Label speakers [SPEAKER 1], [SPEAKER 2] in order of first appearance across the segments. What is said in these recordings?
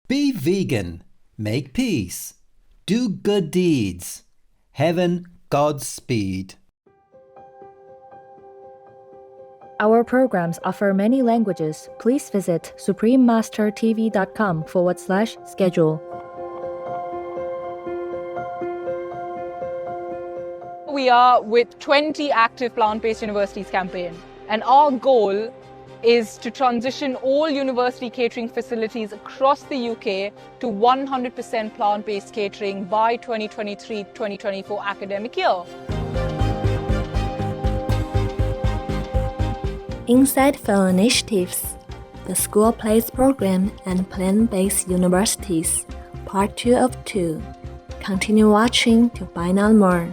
[SPEAKER 1] Be vegan, make peace, do good deeds. Heaven, Godspeed.
[SPEAKER 2] Our programs offer many languages. Please visit suprememastertv.com/schedule.
[SPEAKER 3] We are with 20 active plant-based universities campaign, and our goal is to transition all university catering facilities across the UK to 100% plant-based catering by 2023-2024 academic year.
[SPEAKER 4] Inside Fellow Initiatives, the School Place Program and Plant-Based Universities, Part 2 of 2. Continue watching to find out more.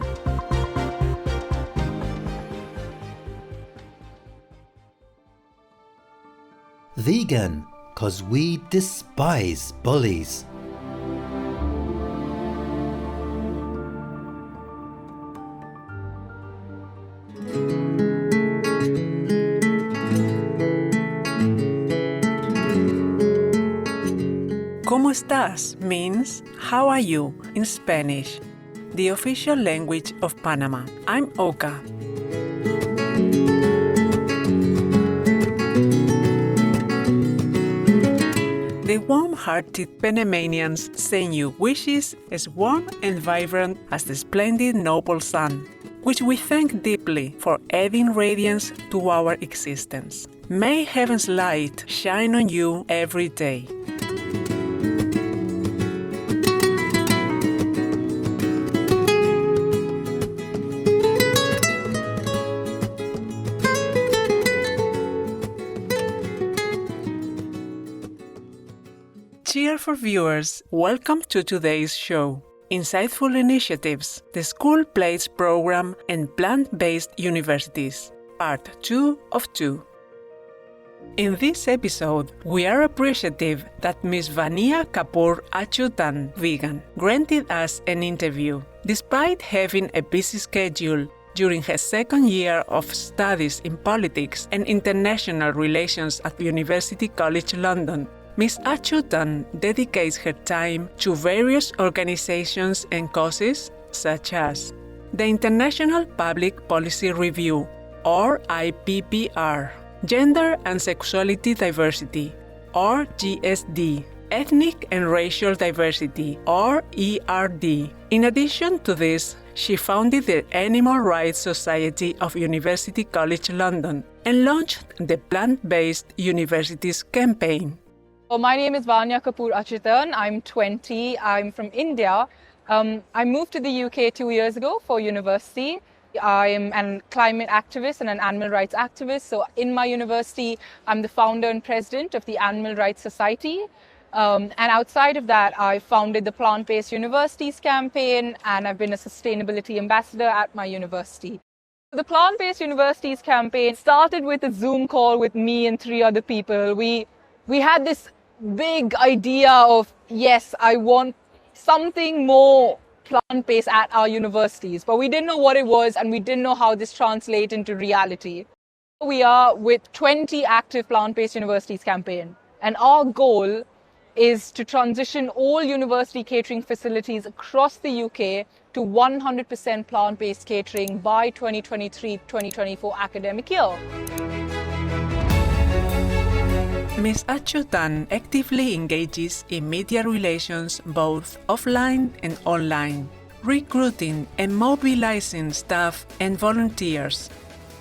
[SPEAKER 1] Vegan, 'cause we despise bullies.
[SPEAKER 5] ¿Cómo estás? Means how are you in Spanish, the official language of Panama. I'm Oka. The warm-hearted Panamanians send you wishes as warm and vibrant as the splendid noble sun, which we thank deeply for adding radiance to our existence. May heaven's light shine on you every day. Cheerful viewers, welcome to today's show. Insightful Initiatives, the School Place Program and Plant-Based Universities, Part 2 of 2. In this episode, we are appreciative that Ms. Vania Kapoor Achutan, vegan, granted us an interview, despite having a busy schedule during her second year of studies in politics and international relations at University College London. Ms. Achutan dedicates her time to various organizations and causes such as the International Public Policy Review, or IPPR, Gender and Sexuality Diversity, or GSD, Ethnic and Racial Diversity, or ERD. In addition to this, she founded the Animal Rights Society of University College London and launched the Plant-Based Universities campaign.
[SPEAKER 3] My name is Vanya Kapoor Achutan. I'm 20. I'm from India. I moved to the UK 2 years ago for university. I am a climate activist and an animal rights activist. So in my university, I'm the founder and president of the Animal Rights Society. And outside of that, I founded the Plant-Based Universities campaign, and I've been a sustainability ambassador at my university. The Plant-Based Universities campaign started with a Zoom call with me and 3 other people. We had this big idea of, yes, I want something more plant-based at our universities, but we didn't know what it was and we didn't know how this translates into reality. We are with 20 active plant-based universities campaign, and our goal is to transition all university catering facilities across the UK to 100% plant-based catering by 2023-2024 academic year.
[SPEAKER 5] Ms. Achutan actively engages in media relations both offline and online, recruiting and mobilizing staff and volunteers.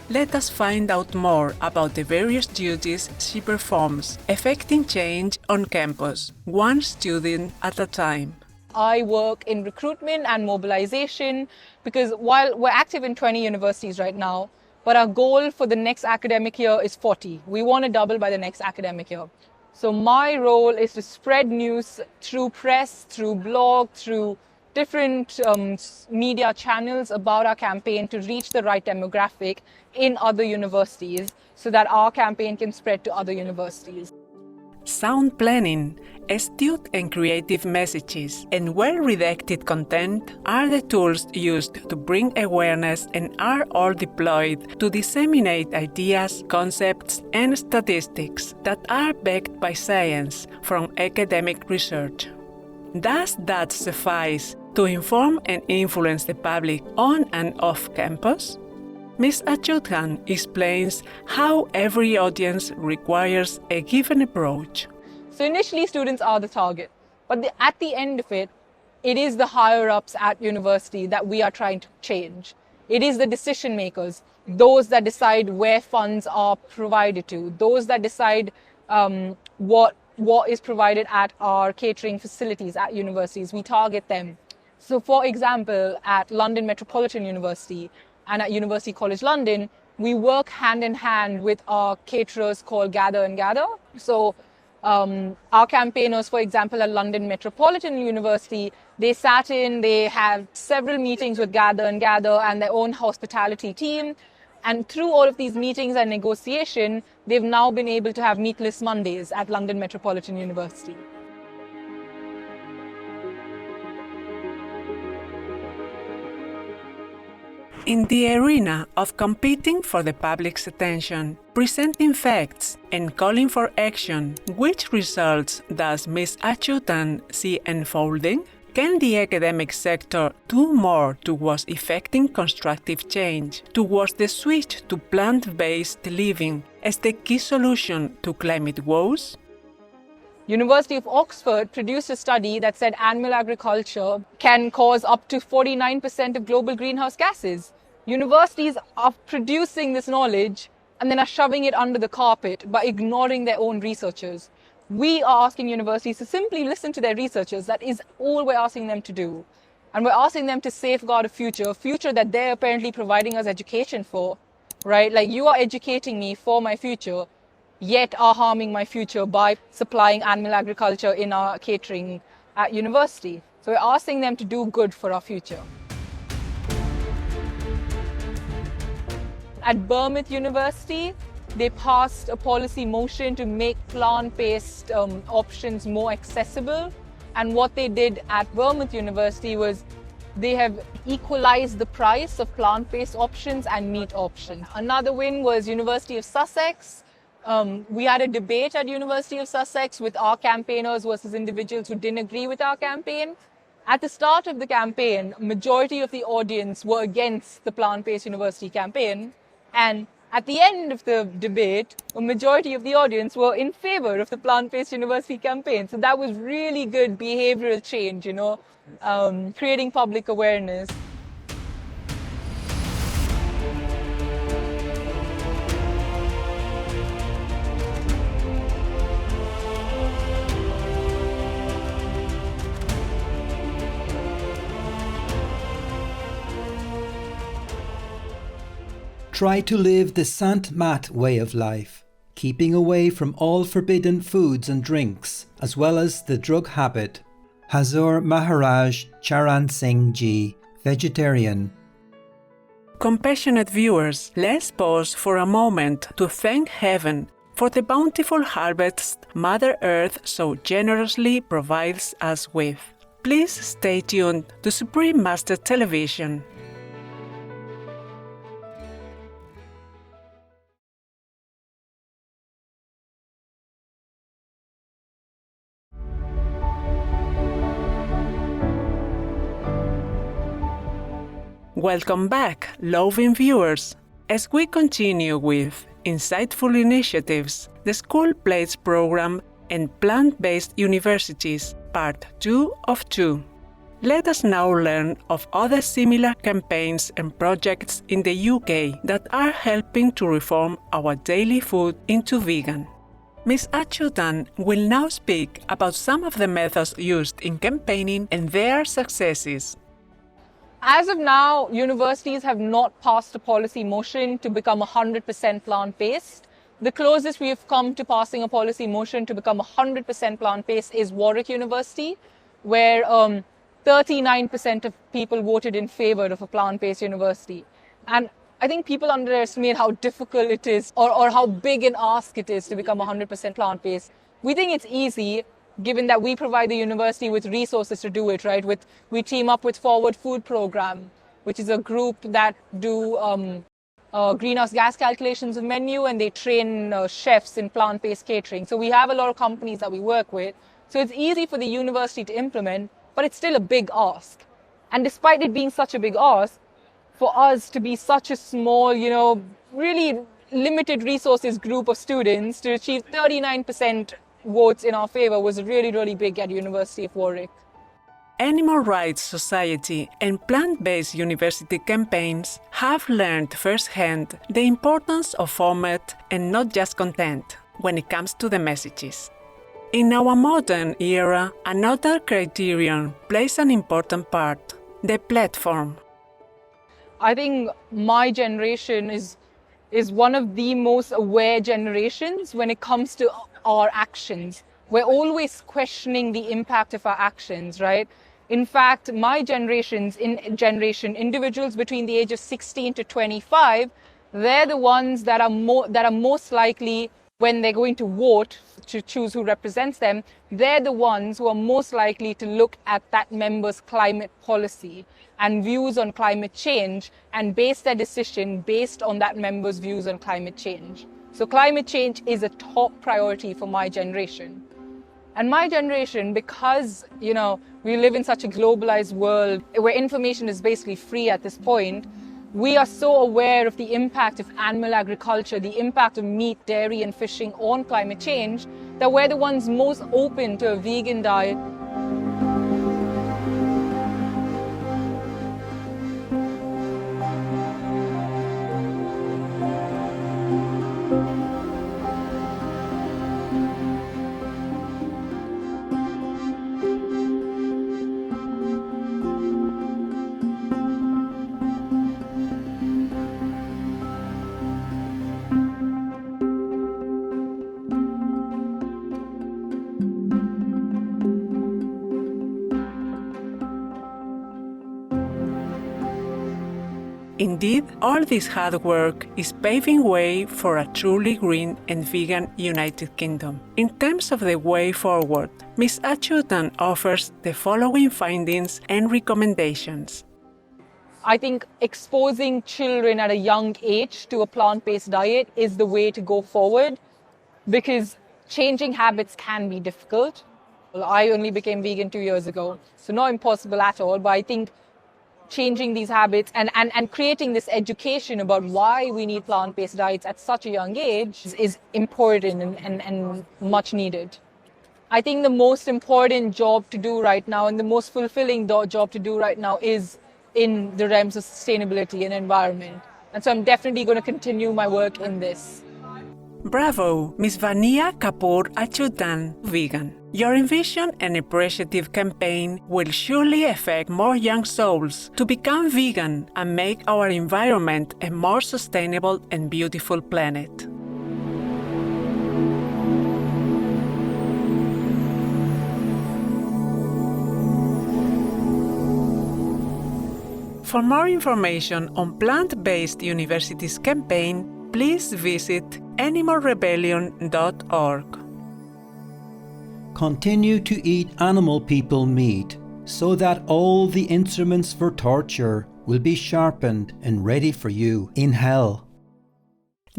[SPEAKER 5] Let us find out more about the various duties she performs, affecting change on campus, one student at a time.
[SPEAKER 3] I work in recruitment and mobilization because while we're active in 20 universities right now, but our goal for the next academic year is 40. We want to double by the next academic year. So my role is to spread news through press, through blog, through different media channels about our campaign to reach the right demographic in other universities so that our campaign can spread to other universities.
[SPEAKER 5] Sound planning astute and creative messages and well-redacted content are the tools used to bring awareness and are all deployed to disseminate ideas, concepts, and statistics that are backed by science from academic research. Does that suffice to inform and influence the public on and off campus? Ms. Achyutan explains how every audience requires a given approach.
[SPEAKER 3] So initially students are the target, but at the end of it, it is the higher-ups at university that we are trying to change. It is the decision makers, those that decide where funds are provided to, those that decide what is provided at our catering facilities at universities. We target them. So for example, at London Metropolitan University and at University College London, we work hand in hand with our caterers called Gather and Gather. So our campaigners, for example, at London Metropolitan University, they had several meetings with Gather and Gather and their own hospitality team. And through all of these meetings and negotiation, they've now been able to have Meatless Mondays at London Metropolitan University.
[SPEAKER 5] In the arena of competing for the public's attention, presenting facts, and calling for action, which results does Ms. Achyutan see unfolding? Can the academic sector do more towards effecting constructive change, towards the switch to plant-based living as the key solution to climate woes?
[SPEAKER 3] University of Oxford produced a study that said animal agriculture can cause up to 49% of global greenhouse gases. Universities are producing this knowledge and then are shoving it under the carpet by ignoring their own researchers. We are asking universities to simply listen to their researchers. That is all we're asking them to do. And we're asking them to safeguard a future that they're apparently providing us education for, right? Like, you are educating me for my future, yet are harming my future by supplying animal agriculture in our catering at university. So we're asking them to do good for our future. At Bournemouth University, they passed a policy motion to make plant-based options more accessible. And what they did at Bournemouth University was they have equalized the price of plant-based options and meat options. Another win was University of Sussex. We had a debate at University of Sussex with our campaigners versus individuals who didn't agree with our campaign. At the start of the campaign, majority of the audience were against the plant-based university campaign. And at the end of the debate, a majority of the audience were in favor of the plant-based university campaign. So that was really good behavioral change, creating public awareness.
[SPEAKER 1] Try to live the Sant Mat way of life, keeping away from all forbidden foods and drinks, as well as the drug habit. Hazur Maharaj Charan Singh Ji, vegetarian.
[SPEAKER 5] Compassionate viewers, let's pause for a moment to thank Heaven for the bountiful harvest Mother Earth so generously provides us with. Please stay tuned to Supreme Master Television. Welcome back, loving viewers, as we continue with Insightful Initiatives, the School Plates Program and Plant-Based Universities, Part 2 of 2. Let us now learn of other similar campaigns and projects in the UK that are helping to reform our daily food into vegan. Ms. Achyutan will now speak about some of the methods used in campaigning and their successes.
[SPEAKER 3] As of now, universities have not passed a policy motion to become 100% plant-based. The closest we have come to passing a policy motion to become 100% plant-based is Warwick University, where 39% of people voted in favor of a plant-based university. And I think people underestimate how difficult it is or how big an ask it is to become 100% plant-based. We think it's easy, given that we provide the university with resources to do it, right? We team up with Forward Food Program, which is a group that do greenhouse gas calculations of menu, and they train chefs in plant-based catering. So we have a lot of companies that we work with. So it's easy for the university to implement, but it's still a big ask. And despite it being such a big ask, for us to be such a small, really limited resources group of students to achieve 39% votes in our favor was really, really big at University of Warwick.
[SPEAKER 5] Animal Rights Society and plant-based university campaigns have learned firsthand the importance of format and not just content when it comes to the messages. In our modern era, another criterion plays an important part: the platform.
[SPEAKER 3] I think my generation is one of the most aware generations when it comes to our actions. We're always questioning the impact of our actions, right? In fact, my generation, individuals between the age of 16 to 25, they're the ones that are most likely, when they're going to vote to choose who represents them, they're the ones who are most likely to look at that member's climate policy and views on climate change and base their decision based on that member's views on climate change. So climate change is a top priority for my generation. And my generation, because, we live in such a globalized world where information is basically free at this point, we are so aware of the impact of animal agriculture, the impact of meat, dairy, and fishing on climate change, that we're the ones most open to a vegan diet.
[SPEAKER 5] Indeed, all this hard work is paving way for a truly green and vegan United Kingdom. In terms of the way forward, Ms. Achutan offers the following findings and recommendations.
[SPEAKER 3] I think exposing children at a young age to a plant-based diet is the way to go forward, because changing habits can be difficult. Well, I only became vegan 2 years ago, so not impossible at all, but I think changing these habits and creating this education about why we need plant-based diets at such a young age is important and much needed. I think the most important job to do right now and the most fulfilling job to do right now is in the realms of sustainability and environment. And so I'm definitely going to continue my work in this.
[SPEAKER 5] Bravo, Ms. Vania Kapoor Achutan, vegan. Your Envision and Appreciative campaign will surely affect more young souls to become vegan and make our environment a more sustainable and beautiful planet. For more information on Plant-Based Universities campaign, please visit animalrebellion.org.
[SPEAKER 1] Continue to eat animal people meat, so that all the instruments for torture will be sharpened and ready for you in hell.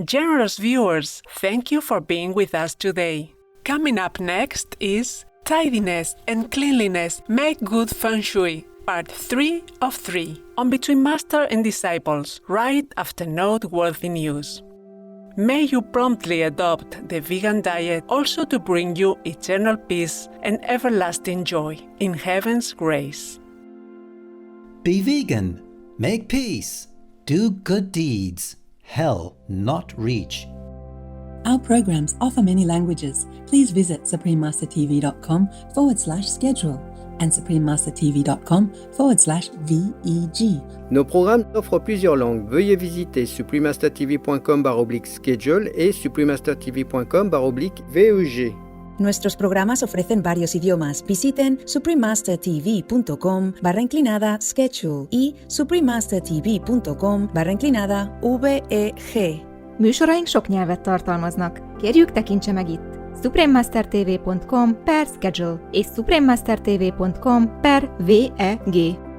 [SPEAKER 5] Generous viewers, thank you for being with us today. Coming up next is Tidiness and Cleanliness Make Good Feng Shui, Part 3 of 3, on Between Master and Disciples, right after noteworthy news. May you promptly adopt the vegan diet also to bring you eternal peace and everlasting joy in heaven's grace.
[SPEAKER 1] Be vegan, make peace, do good deeds, hell not reach.
[SPEAKER 6] Our programs offer many languages. Please visit suprememastertv.com/schedule and suprememastertv.com/VEG.
[SPEAKER 7] Nos programmes offrent plusieurs langues. Veuillez visiter suprememastertv.com/schedule et suprememastertv.com/VEG.
[SPEAKER 8] Nuestros programas ofrecen varios idiomas. Visiten suprememastertv.com/schedule y suprememastertv.com/VEG.
[SPEAKER 2] Műsoraink sok nyelvet tartalmaznak. Kérjük, tekintse meg itt!
[SPEAKER 9] suprememastertv.com/schedule és suprememastertv.com/VEG.